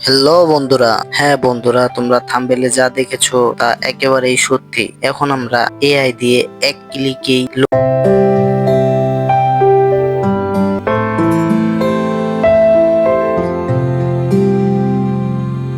Hello বন্ধুরা, হ্যাঁ বন্ধুরা, তোমরা থাম্বনেলে যা দেখেছো তা একেবারেই সত্যি। এখন আমরা এআই দিয়ে এক ক্লিকেই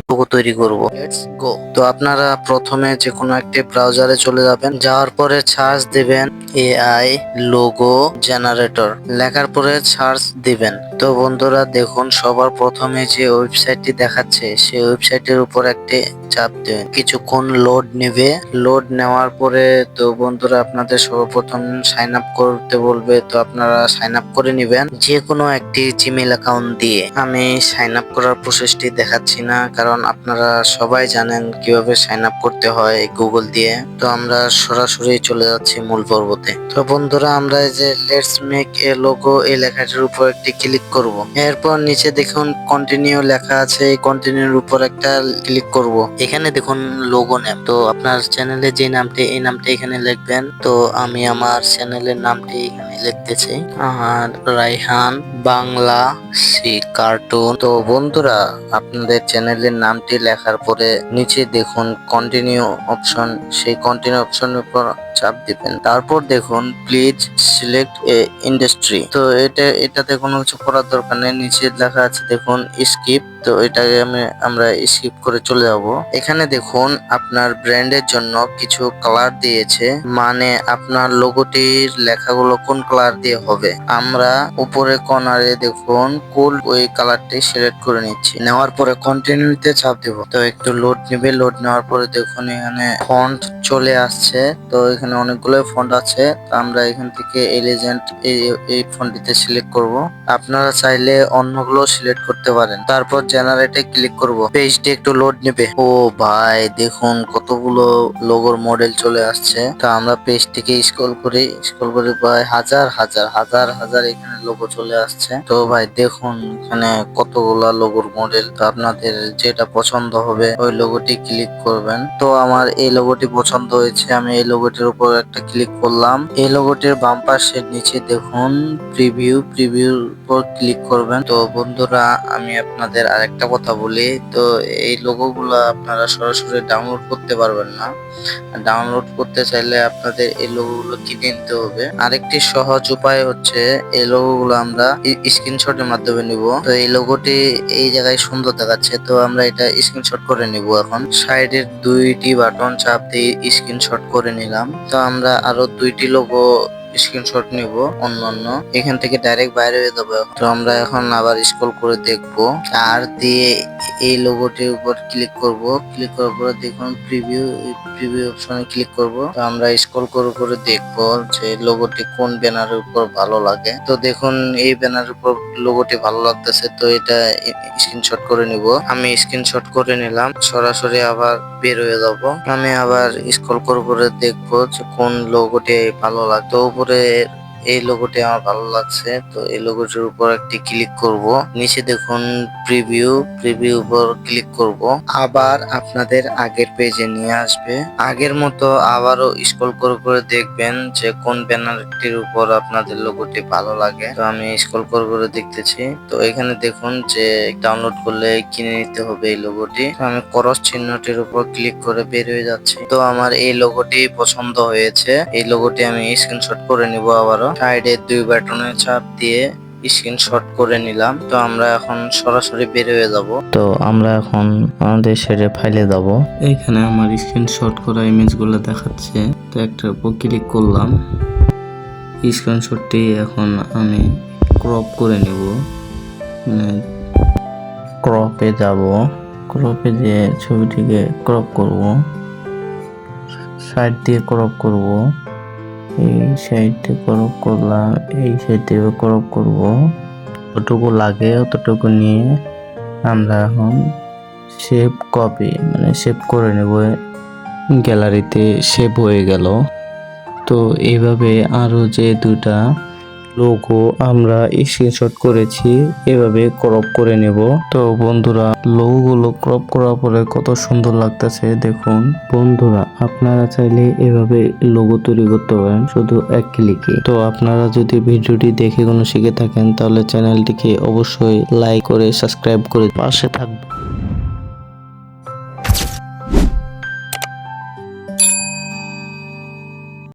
লোগো তৈরি করব। Let's go. তো আপনারা প্রথমে যে কোনো একটি ব্রাউজারে চলে যাবেন, যাওয়ার পরে সার্চ দিবেন এআই লোগো জেনারেটর, লেখার পরে সার্চ দিবেন। তো বন্ধুরা দেখুন, সবার প্রথমে যে ওয়েবসাইটটি দেখাচ্ছে সেই ওয়েবসাইটের উপর একটি চাপ দিবেন। কিছুক্ষণ লোড নেবে। লোড নেওয়ার পরে তো বন্ধুরা আপনাদের সর্বপ্রথম সাইন আপ করতে বলবে। তো আপনারা সাইন আপ করে নেবেন যে কোনো একটি জিমেইল অ্যাকাউন্ট দিয়ে। আমি সাইন আপ করার প্রসেসটি দেখাচ্ছি না, কারণ আপনারা সবাই জানেন কিভাবে সাইন আপ করতে হয় গুগল দিয়ে। তো আমরা সরাসরি চলে যাচ্ছি মূল পর্বতে। তো বন্ধুরা আমরা এই যে লেটস মেক এ লোগো এই লেখাটির উপর একটি ক্লিক করব। এরপর নিচে দেখুন কন্টিনিউ লেখা আছে, এই কন্টিনিউর উপর একটা ক্লিক করব। এখানে দেখুন লোগো নেম। তো আপনার চ্যানেলে যে নামটি, এই নামটি এখানে লিখবেন। তো আমি আমার চ্যানেলের নামটি এখানে লিখতেছি, আর রাইহান বাংলা সি কার্টুন। তো বন্ধুরা আপনাদের চ্যানেলের নামটি লেখার পরে নিচে দেখুন কন্টিনিউ অপশন, সেই কন্টিনিউ অপশনের উপর চাপ দিবেন। তারপর দেখুন প্লিজ সিলেক্ট এ ইন্ডাস্ট্রি। তো এটাতে কোনো কিছু করার দরকার নেই, নিচে লেখা আছে দেখুন স্কিপ। তো এটাকে আমরা স্কিপ করে চলে যাব। এখানে দেখুন আপনার ব্র্যান্ডের জন্য কিছু কালার দিয়েছে, মানে আপনার লোগোটির লেখাগুলো কোন কালার দিয়ে হবে। আমরা উপরে কর্নারে দেখুন কুল ওই কালারটি সিলেক্ট করে নিচ্ছি। নেওয়ার পরে কন্টিনিউতে চাপ দেব। তো একটু লোড নেবে। লোড নেওয়ার পরে দেখুন এখানে ফন্ট চলে আসছে। তো এখানে অনেকগুলো ফন্ট আছে। তো আমরা এখান থেকে এলিজেন্ট এই ফন্টটিতে সিলেক্ট করব। আপনারা চাইলে অন্যগুলো সিলেক্ট করতে পারেন। তারপর জেনারেটে ক্লিক করব। পেজটি একটু লোড নেবে। ও ভাই দেখুন কতগুলো লোগোর মডেল চলে আসছে। তো আমরা পেজটিকে স্ক্রল করে প্রায় হাজার হাজার হাজার হাজার এখানে লোগো চলে আসছে। তো ভাই দেখুন এখানে কতগুলা লোগোর মডেল। তো আপনাদের যেটা পছন্দ হবে ওই লোগোটি ক্লিক করবেন। তো আমার এই লোগোটি পছন্দ হয়েছে, আমি এই লোগোটির উপর একটা ক্লিক করলাম। এই লোগোটির বাম পাশের নিচে দেখুন প্রিভিউর উপর ক্লিক করবেন। তো বন্ধুরা আমি আপনাদের আরেকটা কথা বলি, তো এই লোগোগুলো আপনারা সরাসরি ডাউনলোড করতে পারবেন না। ডাউনলোড করতে চাইলে আপনাদের এই লোগোগুলো কিনে নিতে হবে। আরেকটি সহজ উপায় হচ্ছে এই লোগোগুলো আমরা স্ক্রিনশটের মাধ্যমে নিব। তো এই লোগোটি এই জায়গায় সুন্দর দেখাচ্ছে, তো আমরা এটা স্ক্রিনশট করে নিব। এখন সাইডের দুইটি বাটন চাপ দিয়ে স্ক্রিনশট করে নিলাম। তো আমরা আরো দুইটি লোগো স্ক্রিনশট নিব অন্যান্য, এখান থেকে ডাইরেক্ট বাইরে হয়ে যাবে। তো আমরা এখন আবার স্ক্রল করে দেখব, আর দিয়ে এই লোগোটির উপর ক্লিক করব। ক্লিক করার পরে দেখুন প্রিভিউ অপশনে ক্লিক করব। তো আমরা স্ক্রল করে দেখব যে লোগোটি কোন ব্যানারের উপর ভালো লাগে। তো দেখুন এই ব্যানারের উপর লোগোটি ভালো লাগতেছে, তো এটা স্ক্রিনশট করে নিব। আমি স্ক্রিনশট করে নিলাম। সরাসরি আবার বের হয়ে যাব। আমি আবার স্ক্রল করে দেখব যে কোন লোগোটি ভালো লাগতো। উপরে এই লোগোটি আমার ভালো লাগছে, তো এই লোগোটির উপর একটি ক্লিক করব। নিচে দেখুন প্রিভিউ উপর ক্লিক করব। আবার আপনাদের আগের পেজে নিয়ে আসবে। আগের মতো আবারও স্ক্রল করে দেখবেন যে কোন ব্যানারটির উপর আপনাদের লোগোটি ভালো লাগে। তো আমি স্ক্রল করে দেখতেছি। তো এখানে দেখুন যে ডাউনলোড করলে কিনে নিতে হবে এই লোগোটি। তো আমি ক্রস চিহ্নটির উপর ক্লিক করে বের হয়ে যাচ্ছি। তো আমার এই লোগোটি পছন্দ হয়েছে, এই লোগোটি আমি স্ক্রিনশট করে নিব। আবারও সাইডে দুই বাটনে চাপ দিয়ে স্ক্রিনশট করে নিলাম। তো আমরা এখন সরাসরি বের হয়ে যাব। তো আমরা এখন আমাদের সেটে ফাইলে যাব। এখানে আমার স্ক্রিনশট করা ইমেজগুলো দেখাচ্ছে। তো একটার উপর ক্লিক করলাম। স্ক্রিনশটটি এখন আমি ক্রপ করে নেব, মানে ক্রপে যাব। ক্রপে দিয়ে ছবিটিকে ক্রপ করব, সাইড দিয়ে ক্রপ করব। এই সাইডে ক্রপ করলাম, এই সাইডে ক্রপ করব। যতটুকু লাগে অতটুকু নিয়ে আমরা এখন শেপ কপি মানে শেপ করে নেব। গ্যালারিতে শেপ হয়ে গেল। তো এইভাবে আরো যে দুটা লোগো আমরা স্ক্রিনশট করেছি এভাবে ক্রপ করে নেব। তো বন্ধুরা লোগোগুলো ক্রপ করার পরে কত সুন্দর লাগতেছে দেখুন। বন্ধুরা আপনারা চাইলে এভাবে লোগো তৈরি করতে পারেন শুধু এক ক্লিকে। তো আপনারা যদি ভিডিওটি দেখে কোনো শিখে থাকেন তাহলে চ্যানেলটিকে অবশ্যই লাইক করে সাবস্ক্রাইব করে পাশে থাকবেন।